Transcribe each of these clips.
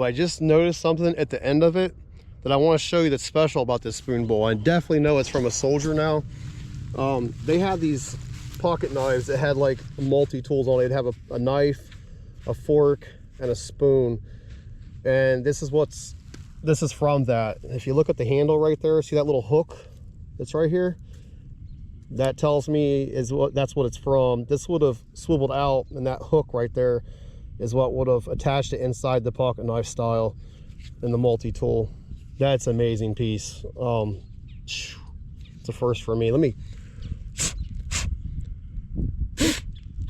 I just noticed something at the end of it that I want to show you that's special about this spoon bowl. I definitely know it's from a soldier now. They had these pocket knives that had like multi-tools on it. They'd have a knife, a fork, and a spoon. And this is from that. If you look at the handle right there, see that little hook that's right here? That tells me that's what it's from. This would have swiveled out, and that hook right there is what would have attached it inside the pocket knife style in the multi-tool. That's an amazing piece. It's a first for me. Let me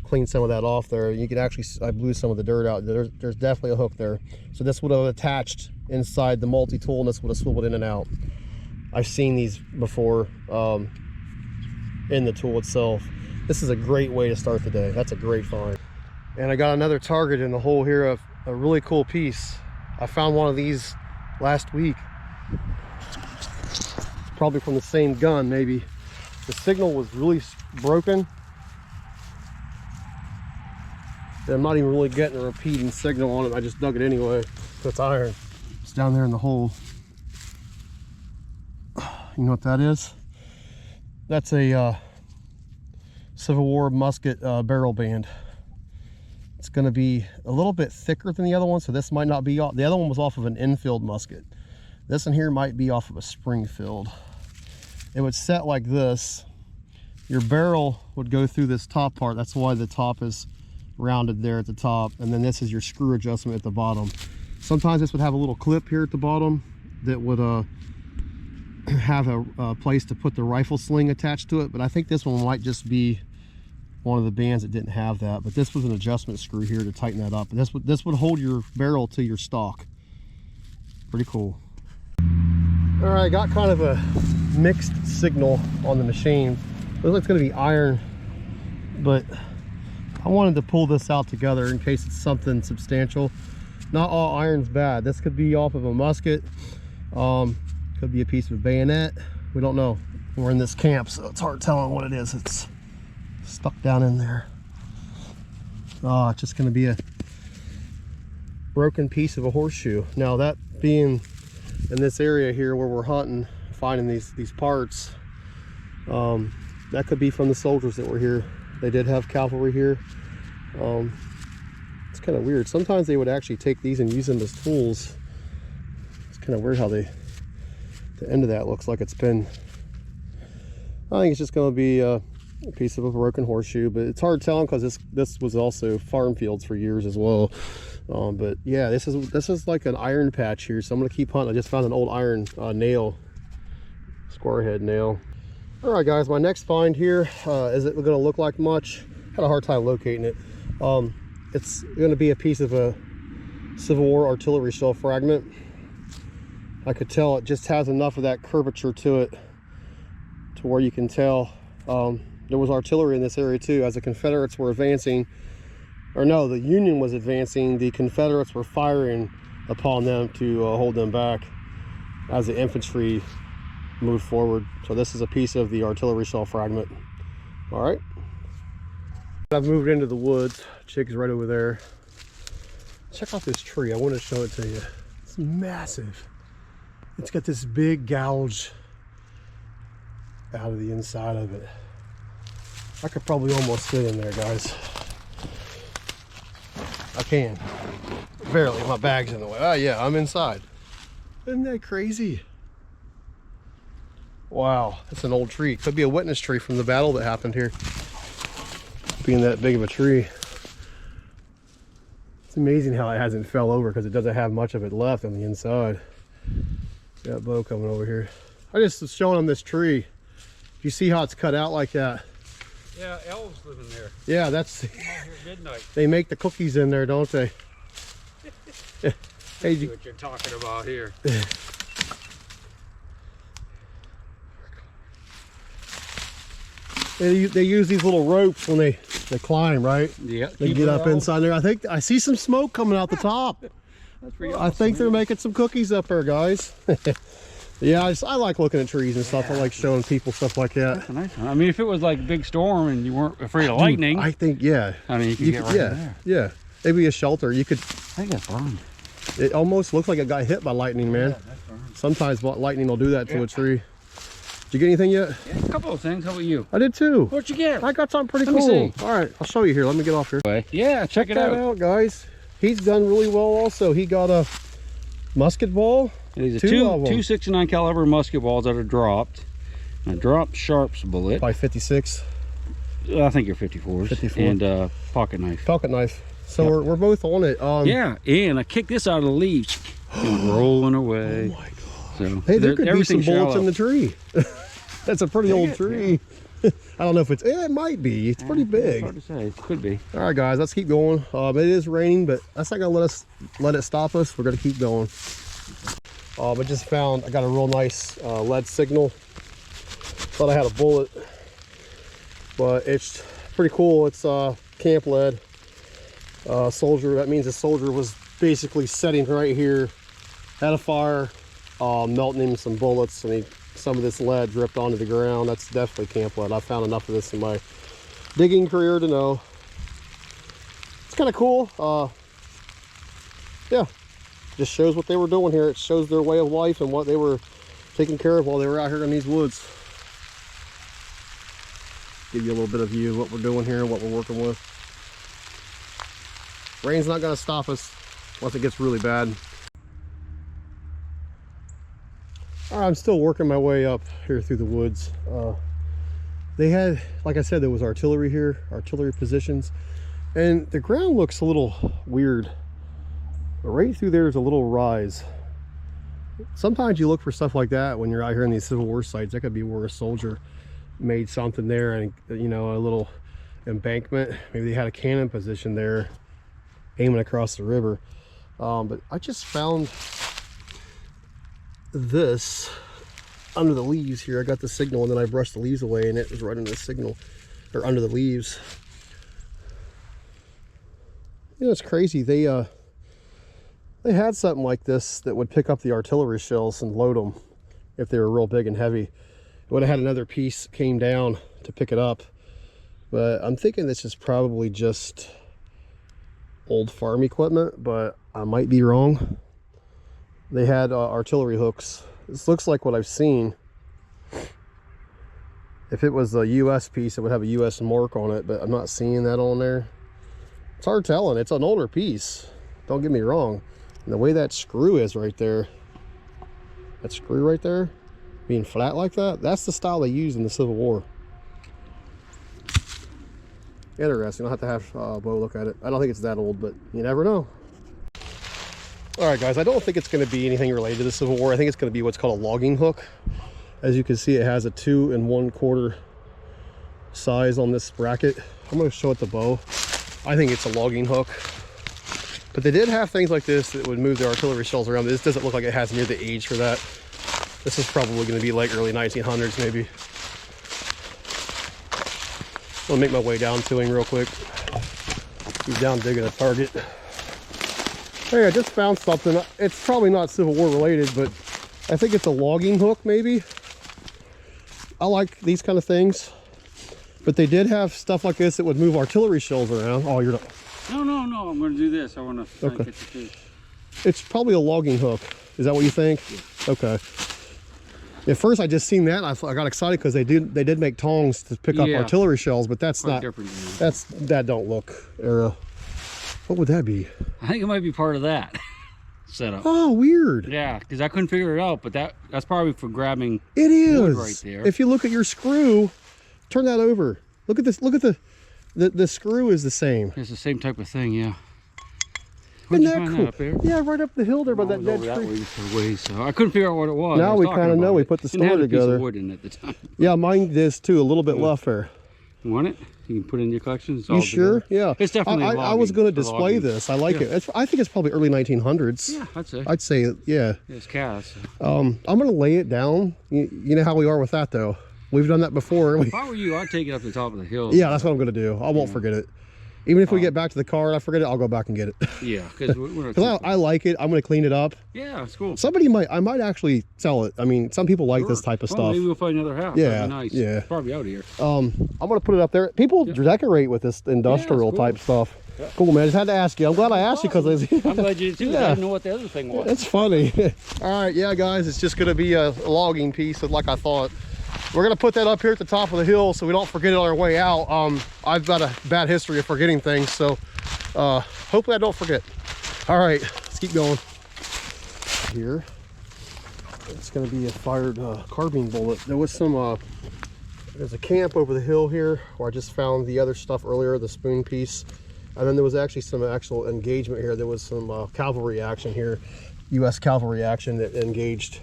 clean some of that off there. You can actually, I blew some of the dirt out. There's definitely a hook there. So this would have attached inside the multi-tool, and this would have swiveled in and out. I've seen these before in the tool itself. This is a great way to start the day. That's a great find. And I got another target in the hole here of a really cool piece. I found one of these last week. It's probably from the same gun, maybe. The signal was really broken. And I'm not even really getting a repeating signal on it. I just dug it anyway. So it's iron. It's down there in the hole. You know what that is? That's a Civil War musket barrel band. It's going to be a little bit thicker than the other one, so this might not be off. The other one was off of an Enfield musket. This one here might be off of a Springfield. It would set like this. Your barrel would go through this top part. That's why the top is rounded there at the top, and then this is your screw adjustment at the bottom. Sometimes this would have a little clip here at the bottom that would have a place to put the rifle sling attached to it, but I think this one might just be one of the bands that didn't have that. But this was an adjustment screw here to tighten that up, and this would hold your barrel to your stock. Pretty cool. All right, got kind of a mixed signal on the machine. Looks like it's going to be iron, but I wanted to pull this out together in case it's something substantial. Not all iron's bad. This could be off of a musket, could be a piece of a bayonet. We don't know. We're in this camp, so it's hard telling what it is. It's stuck down in there. Oh, it's just going to be a broken piece of a horseshoe. Now, that being in this area here where we're hunting, finding these parts, that could be from the soldiers that were here. They did have cavalry here. It's kind of weird. Sometimes they would actually take these and use them as tools. It's kind of weird how the end of that looks like it's been. I think it's just going to be a piece of a broken horseshoe, but it's hard telling because this was also farm fields for years as well. But yeah, this is like an iron patch here, so I'm going to keep hunting. I just found an old iron nail, square head nail. All right, guys, my next find here is it going to look like much? Had a hard time locating it. It's going to be a piece of a Civil War artillery shell fragment. I could tell it just has enough of that curvature to it to where you can tell there was artillery in this area too. As the Confederates were advancing, or no, the Union was advancing, the Confederates were firing upon them to hold them back as the infantry moved forward. So this is a piece of the artillery shell fragment. All right, I've moved into the woods. Chigg's right over there. Check out this tree. I want to show it to you. It's massive. It's got this big gouge out of the inside of it. I could probably almost fit in there, guys. I can. Barely. My bag's in the way. Oh yeah, I'm inside. Isn't that crazy? Wow, that's an old tree. Could be a witness tree from the battle that happened here. Being that big of a tree. It's amazing how it hasn't fell over because it doesn't have much of it left on the inside. Got Bo coming over here. I just was showing him this tree. You see how it's cut out like that? Yeah, elves live in there. Yeah, that's. Come out here at midnight. They make the cookies in there, don't they? Hey, see what you're talking about here. They use these little ropes when they climb, right? Yeah. They get up inside there. I think I see some smoke coming out the top. That's pretty awesome. I think they're making some cookies up there, guys. Yeah, I like looking at trees and stuff. I like showing people stuff like that. That's a nice one. I mean, if it was like a big storm and you weren't afraid of lightning, I think, yeah. I mean, you could get right in there. Yeah, maybe a shelter. You could. I think that's fun. It almost looks like it got hit by lightning, man. Yeah, that's burn. Sometimes lightning will do that to a tree. Did you get anything yet? Yeah, a couple of things. How about you? I did too. What'd you get? I got something pretty Let cool. me see. All right, I'll show you here. Let me get off here. Yeah, check it That out. out, guys. He's done really well also. He got a musket ball. And these are Two of them. two 69 caliber musket balls that are dropped. And a dropped sharps bullet. By 56. I think you're 54s. 54. And pocket knife. Pocket knife. So Yep. we're both on it. Yeah, and I kicked this out of the leaves. It went rolling away. Oh my god. So Hey, there could be some everything's bullets shallow. in the tree. That's a pretty old tree. I don't know if it's, it might be. It's pretty It's big. hard to say. It could be. All right, guys, let's keep going. It is raining, but that's not gonna let it stop us. We're gonna keep going. I just found, I got a real nice lead signal. Thought I had a bullet, but it's pretty cool. It's camp lead. Soldier, that means the soldier was basically sitting right here, had a fire, melting him some bullets, and some of this lead dripped onto the ground. That's definitely camp lead. I found enough of this in my digging career to know. It's kind of cool. Yeah, just shows what they were doing here. It shows their way of life and what they were taking care of while they were out here in these woods. Give you a little bit of view of what we're doing here and what we're working with. Rain's not going to stop us unless it gets really bad. All right, I'm still working my way up here through the woods. They had, like I said, there was artillery here, artillery positions, and the ground looks a little weird. But right through there is a little rise. Sometimes you look for stuff like that when you're out here in these Civil War sites. That could be where a soldier made something there, and you know, a little embankment. Maybe they had a cannon position there, aiming across the river. But I just found this under the leaves here. I got the signal, and then I brushed the leaves away, and it was right under the signal, or under the leaves. You know, it's crazy. They had something like this that would pick up the artillery shells and load them if they were real big and heavy. It would have had another piece came down to pick it up, but I'm thinking this is probably just old farm equipment, but I might be wrong. They had artillery hooks. This looks like what I've seen. If it was a US piece, it would have a US mark on it, but I'm not seeing that on there. It's hard telling. It's an older piece, don't get me wrong. And the way that screw is right there, that screw right there, being flat like that, that's the style they used in the Civil War. Interesting. I'll have to have Bo look at it. I don't think it's that old, but you never know. All right, guys, I don't think it's going to be anything related to the Civil War. I think it's going to be what's called a logging hook. As you can see, it has a 2 1/4 size on this bracket. I'm going to show it to Bo. I think it's a logging hook. But they did have things like this that would move the artillery shells around. This doesn't look like it has near the age for that. This is probably going to be like early 1900s, maybe. I'll make my way down to him real quick. He's down digging a target. Hey, I just found something. It's probably not Civil War related, but I think it's a logging hook, maybe. I like these kind of things. But they did have stuff like this that would move artillery shells around. Oh, you're not. No, I'm going to do this. I want to try and get the fish. It's probably a logging hook. Is that what you think? Yeah. Okay. At first, I just seen that. I got excited because they did make tongs to pick up artillery shells, but that's not. That don't look era. What would that be? I think it might be part of that setup. Oh, weird. Yeah, because I couldn't figure it out, but that's probably for grabbing. It is wood right there. If you look at your screw, turn that over. Look at this. Look at the screw is the same. It's the same type of thing, yeah. Isn't that cool? Up there? Yeah, right up the hill there by that dead tree. So I couldn't figure out what it was. Now we kind of know. We put the story together. Piece of wood in at the time. Yeah, mine is too. A little bit left there. You want it? You can put it in your collection. You sure? Yeah. It's definitely. I was going to display this. I like it. I think it's probably early 1900s. Yeah, I'd say. Yeah. It's cast. So. I'm going to lay it down. You know how we are with that, though. We've done that before. If I were you, I'd take it up the top of the hill. Yeah, that's what I'm going to do. I won't forget it. Even if we get back to the car and I forget it, I'll go back and get it. Yeah, because I like it. I'm going to clean it up. Yeah, it's cool. I might actually sell it. I mean, some people like this type of stuff. Maybe we'll find another house. Yeah, that'd be nice. Yeah. It's probably out here. I'm going to put it up there. People decorate with this industrial type stuff. Cool, man. Just had to ask you. I'm glad I asked you because I'm glad you did too. Yeah. I didn't know what the other thing was. It's funny. All right, yeah, guys, it's just gonna be a logging piece, like I thought. We're gonna put that up here at the top of the hill so we don't forget it on our way out. I've got a bad history of forgetting things, so hopefully I don't forget. All right, let's keep going. Here, it's gonna be a fired carbine bullet. There was some, there's a camp over the hill here where I just found the other stuff earlier, the spoon piece. And then there was actually some actual engagement here. There was some cavalry action here, U.S. cavalry action that engaged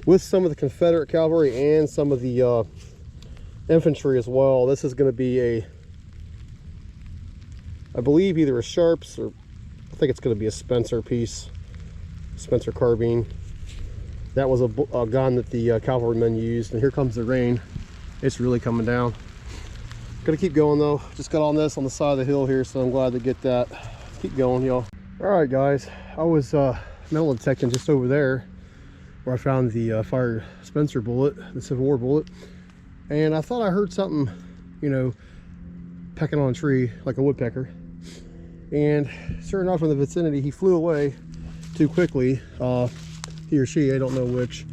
with some of the Confederate cavalry and some of the infantry as well. This is going to be a, I believe, either a Sharps or I think it's going to be a Spencer piece, Spencer carbine. That was a gun that the cavalrymen used. And here comes the rain. It's really coming down. Gonna keep going though. Just got on this on the side of the hill here, so I'm glad to get that. Let's keep going, y'all. All right, guys. I was metal detecting just over there where I found the fired Spencer bullet, the Civil War bullet, and I thought I heard something, you know, pecking on a tree like a woodpecker. And sure enough, in the vicinity, he flew away too quickly. He or she, I don't know which,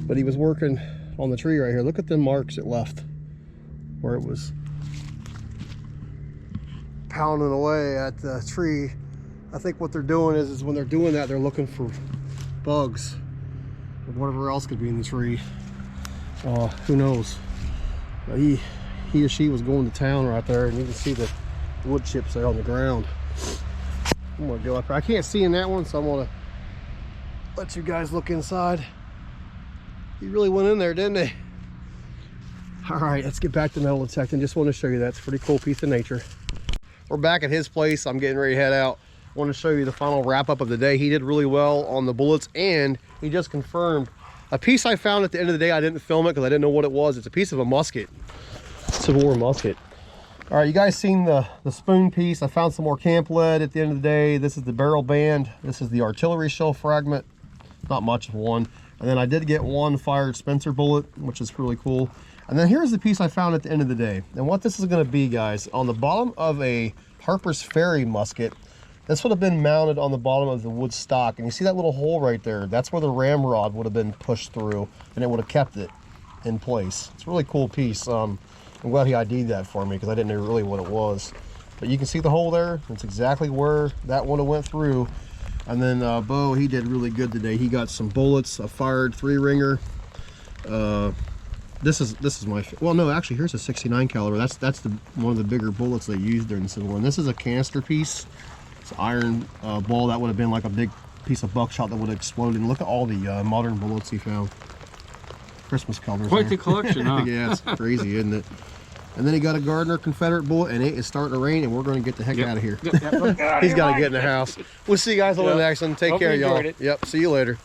but he was working on the tree right here. Look at the marks it left where it was pounding away at the tree. I think what they're doing is when they're doing that, they're looking for bugs or whatever else could be in the tree. Who knows? But he or she was going to town right there, and you can see the wood chips there on the ground. I'm gonna go up there. I can't see in that one, so I'm gonna let you guys look inside. He really went in there, didn't he? All right, let's get back to metal detecting. Just want to show you that. It's a pretty cool piece of nature. We're back at his place. I'm getting ready to head out. I want to show you the final wrap up of the day. He did really well on the bullets, and he just confirmed a piece I found at the end of the day. I didn't film it because I didn't know what it was. It's a piece of a musket, Civil War musket. All right, you guys seen the spoon piece. I found some more camp lead at the end of the day. This is the barrel band. This is the artillery shell fragment. Not much of one. And then I did get one fired Spencer bullet, which is really cool. And then here's the piece I found at the end of the day. And what this is gonna be, guys, on the bottom of a Harper's Ferry musket, this would have been mounted on the bottom of the wood stock. And you see that little hole right there? That's where the ramrod would have been pushed through, and it would have kept it in place. It's a really cool piece. I'm glad he ID'd that for me because I didn't know really what it was. But you can see the hole there. It's exactly where that one went through. And then Bo, he did really good today. He got some bullets, a fired 3-ringer. This is my, well, no, actually, here's a 69 caliber. That's one of the bigger bullets they used during the Civil War. And this is a canister piece. It's an iron ball that would have been like a big piece of buckshot that would have exploded. And look at all the modern bullets he found. Christmas colors. Quite the collection, huh? Yeah, it's crazy, isn't it? And then he got a Gardner Confederate bullet, and it is starting to rain, and we're going to get the heck out of here. He's got to get in the house. We'll see you guys on the next one. Take care, y'all. Yep, see you later.